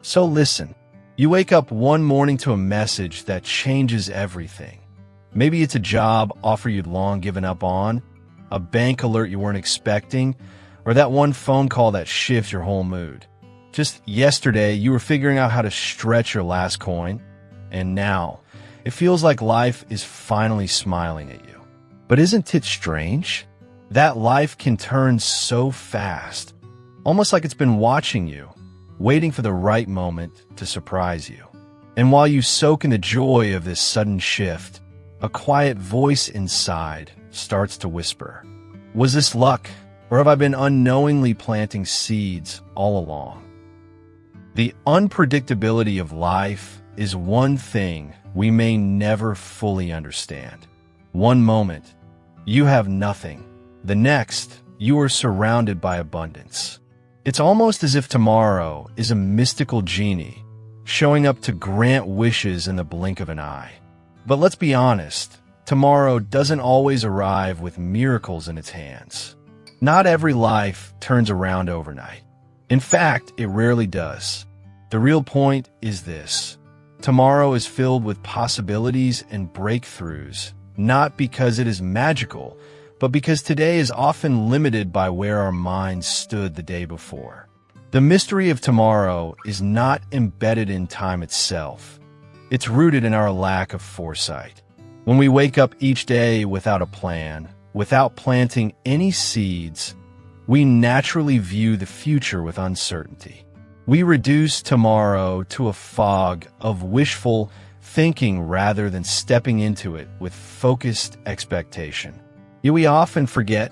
So listen, you wake up one morning to a message that changes everything. Maybe it's a job offer you'd long given up on, a bank alert you weren't expecting, or that one phone call that shifts your whole mood. Just yesterday, you were figuring out how to stretch your last coin, and now it feels like life is finally smiling at you. But isn't it strange that life can turn so fast, almost like it's been watching you, waiting for the right moment to surprise you? And while you soak in the joy of this sudden shift, a quiet voice inside starts to whisper, "Was this luck, or have I been unknowingly planting seeds all along?" The unpredictability of life is one thing we may never fully understand. One moment, you have nothing. The next, you are surrounded by abundance. It's almost as if tomorrow is a mystical genie, showing up to grant wishes in the blink of an eye. But let's be honest, tomorrow doesn't always arrive with miracles in its hands. Not every life turns around overnight. In fact, it rarely does. The real point is this: tomorrow is filled with possibilities and breakthroughs, not because it is magical, but because today is often limited by where our minds stood the day before. The mystery of tomorrow is not embedded in time itself. It's rooted in our lack of foresight. When we wake up each day without a plan, without planting any seeds, we naturally view the future with uncertainty. We reduce tomorrow to a fog of wishful thinking rather than stepping into it with focused expectation. Yet we often forget,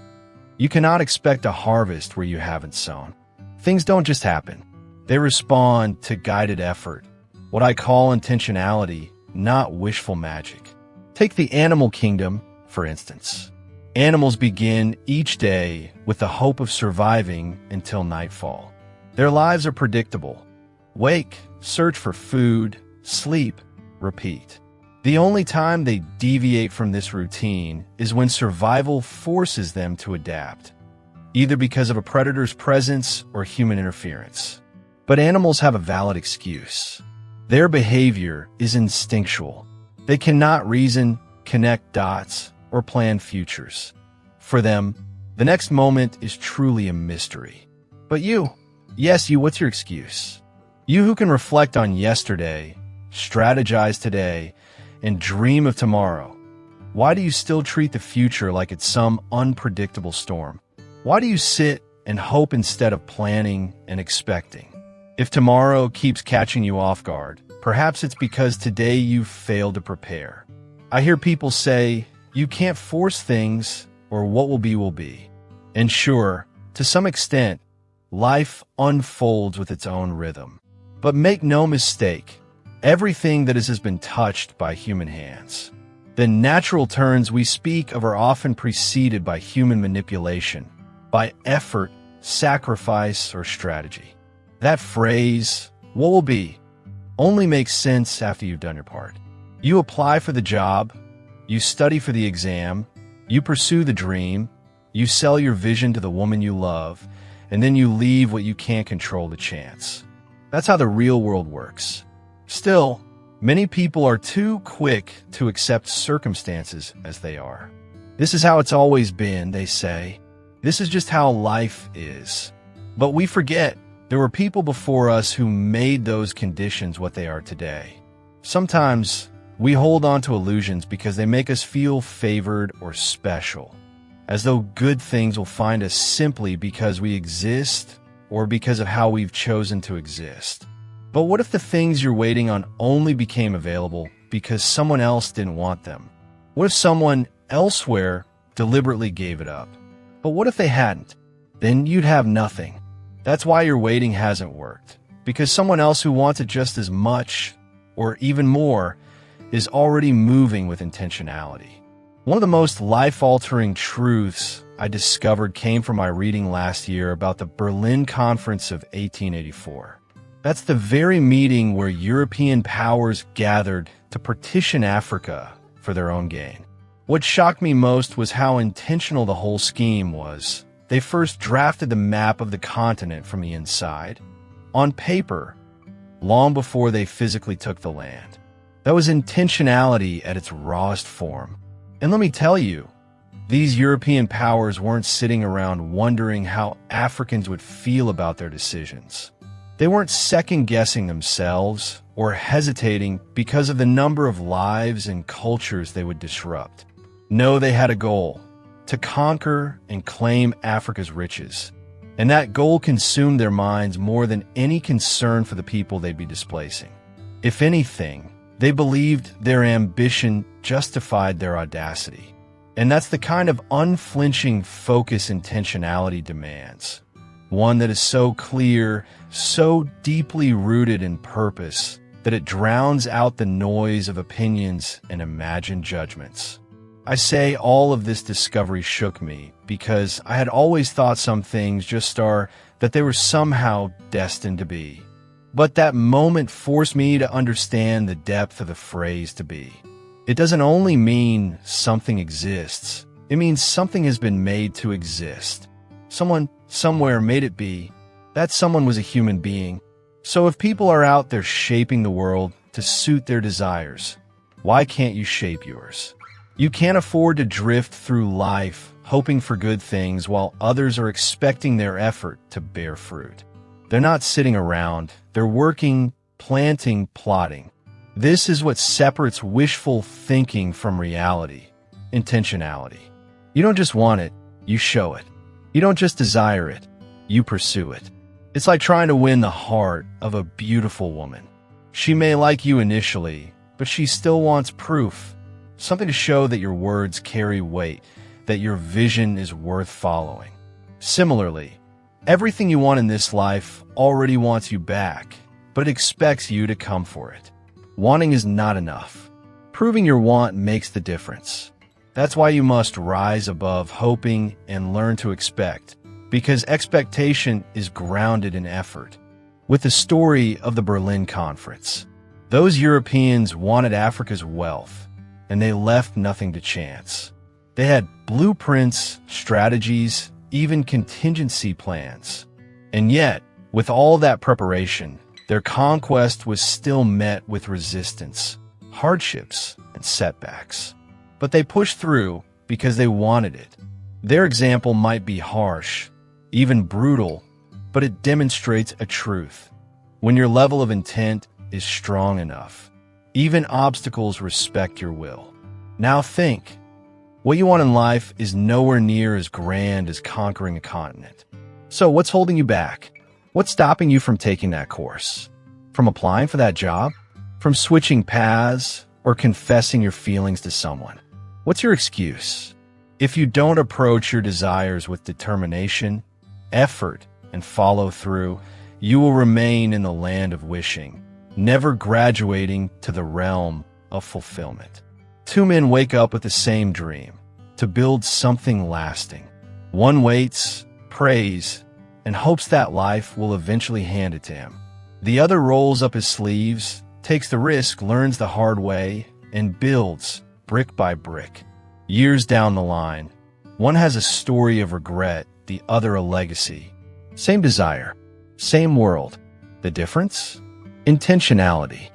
you cannot expect a harvest where you haven't sown. Things don't just happen. They respond to guided effort, what I call intentionality, not wishful magic. Take the animal kingdom, for instance. Animals begin each day with the hope of surviving until nightfall. Their lives are predictable. Wake, search for food, sleep, repeat. The only time they deviate from this routine is when survival forces them to adapt, either because of a predator's presence or human interference. But animals have a valid excuse. Their behavior is instinctual. They cannot reason, connect dots, or plan futures. For them, the next moment is truly a mystery. But you, yes, you, what's your excuse? You who can reflect on yesterday, strategize today, and dream of tomorrow. Why do you still treat the future like it's some unpredictable storm? Why do you sit and hope instead of planning and expecting? If tomorrow keeps catching you off guard, perhaps it's because today you've failed to prepare. I hear people say, you can't force things, or what will be will be. And sure, to some extent, life unfolds with its own rhythm. But make no mistake, everything that has been touched by human hands. The natural turns we speak of are often preceded by human manipulation, by effort, sacrifice, or strategy. That phrase, what will be, only makes sense after you've done your part. You apply for the job, you study for the exam, you pursue the dream, you sell your vision to the woman you love, and then you leave what you can't control to chance. That's how the real world works. Still, many people are too quick to accept circumstances as they are. This is how it's always been, they say. This is just how life is. But we forget there were people before us who made those conditions what they are today. Sometimes we hold on to illusions because they make us feel favored or special, as though good things will find us simply because we exist or because of how we've chosen to exist. But what if the things you're waiting on only became available because someone else didn't want them? What if someone elsewhere deliberately gave it up? But what if they hadn't? Then you'd have nothing. That's why your waiting hasn't worked, because someone else who wants it just as much, or even more, is already moving with intentionality. One of the most life-altering truths I discovered came from my reading last year about the Berlin Conference of 1884. That's the very meeting where European powers gathered to partition Africa for their own gain. What shocked me most was how intentional the whole scheme was. They first drafted the map of the continent from the inside. On paper, long before they physically took the land. That was intentionality at its rawest form. And let me tell you, these European powers weren't sitting around wondering how Africans would feel about their decisions. They weren't second-guessing themselves or hesitating because of the number of lives and cultures they would disrupt. No, they had a goal: to conquer and claim Africa's riches. And that goal consumed their minds more than any concern for the people they'd be displacing. If anything, they believed their ambition justified their audacity. And that's the kind of unflinching focus intentionality demands. One that is so clear, so deeply rooted in purpose, that it drowns out the noise of opinions and imagined judgments. I say all of this discovery shook me because I had always thought some things just are that they were somehow destined to be. But that moment forced me to understand the depth of the phrase "to be." It doesn't only mean something exists. It means something has been made to exist. Someone somewhere made it be. That someone was a human being. So if people are out there shaping the world to suit their desires, why can't you shape yours? You can't afford to drift through life hoping for good things while others are expecting their effort to bear fruit. They're not sitting around. They're working, planting, plotting. This is what separates wishful thinking from reality: intentionality. You don't just want it, you show it. You don't just desire it, you pursue it. It's like trying to win the heart of a beautiful woman. She may like you initially, but she still wants proof. Something to show that your words carry weight, that your vision is worth following. Similarly, everything you want in this life already wants you back, but it expects you to come for it. Wanting is not enough. Proving your want makes the difference. That's why you must rise above hoping and learn to expect, because expectation is grounded in effort. With the story of the Berlin Conference, those Europeans wanted Africa's wealth, and they left nothing to chance. They had blueprints, strategies, even contingency plans. And yet, with all that preparation, their conquest was still met with resistance, hardships, and setbacks. But they pushed through because they wanted it. Their example might be harsh, even brutal, but it demonstrates a truth. When your level of intent is strong enough, even obstacles respect your will. Now think. What you want in life is nowhere near as grand as conquering a continent. So what's holding you back? What's stopping you from taking that course? From applying for that job? From switching paths or confessing your feelings to someone? What's your excuse? If you don't approach your desires with determination, effort, and follow through, you will remain in the land of wishing, never graduating to the realm of fulfillment. Two men wake up with the same dream: to build something lasting. One waits, prays, and hopes that life will eventually hand it to him. The other rolls up his sleeves, takes the risk, learns the hard way, and builds brick by brick. Years down the line, one has a story of regret, the other a legacy. Same desire, same world. The difference? Intentionality.